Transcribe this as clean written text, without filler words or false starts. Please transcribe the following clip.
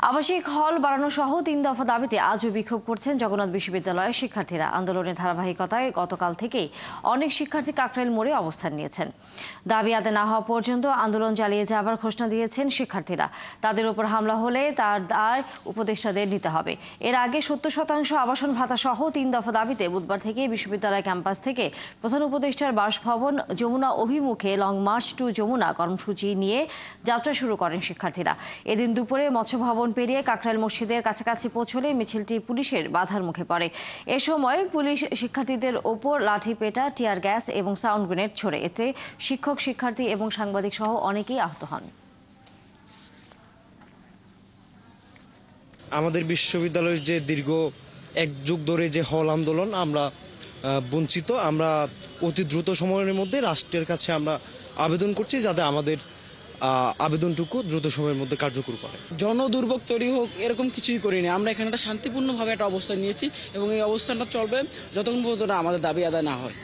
আবাসিক হল বাড়ানো সহ ৩ দফা দাবিতে আজও বিক্ষোভ করছেন জগন্নাথ বিশ্ববিদ্যালয়ের শিক্ষার্থীরা। আন্দোলনের ধারাবাহিকতায় গতকাল থেকেই অনেক শিক্ষার্থী কাকরাইল মোড়ে অবস্থান নিয়েছেন। দাবি আদায় না হওয়া পর্যন্ত আন্দোলন চালিয়ে যাবার ঘোষণা দিয়েছেন শিক্ষার্থীরা। তাদের উপর হামলা হলে তার দায় উপদেষ্টাদের নিতে হবে। এর আগে ৭০% আবাসন ভাতা সহ ৩ দফা দাবিতে বুধবার থেকে বিশ্ববিদ্যালয় ক্যাম্পাস থেকে প্রধান উপদেষ্টার বাসভবন যমুনা অভিমুখে লং মার্চ টু যমুনা কর্মসূচি নিয়ে যাত্রা শুরু করেন শিক্ষার্থীরা। এদিন দুপুরে মৎস্য ভবন পেরিয়ে কাকরাইল মসজিদের কাছাকাছি পৌঁছলে মিছিলটি পুলিশের বাধার মুখে পড়ে। এ সময় পুলিশ শিক্ষার্থীদের ওপর লাঠি পেটা, টিয়ার গ্যাস এবং সাউন্ড গ্রেনেড ছোড়ে। এতে শিক্ষক, শিক্ষার্থী এবং সাংবাদিক সহ অনেকেই আহত হন। আমাদের বিশ্ববিদ্যালয়ের যে দীর্ঘ এক যুগ ধরে যে হল আন্দোলন আমরা বঞ্চিত, আমরা অতি দ্রুত সময়ের মধ্যে রাষ্ট্রের কাছে আমরা আবেদন করছি যাতে আমাদের আবেদনটুকু দ্রুত সময়ের মধ্যে কার্যকর করে। জনদুর্ভোগ তৈরি হোক এরকম কিছুই করিনি। আমরা এখানে একটা শান্তিপূর্ণভাবে একটা অবস্থান নিয়েছি এবং এই অবস্থানটা চলবে যতক্ষণ পর্যন্ত আমাদের দাবি আদায় না হয়।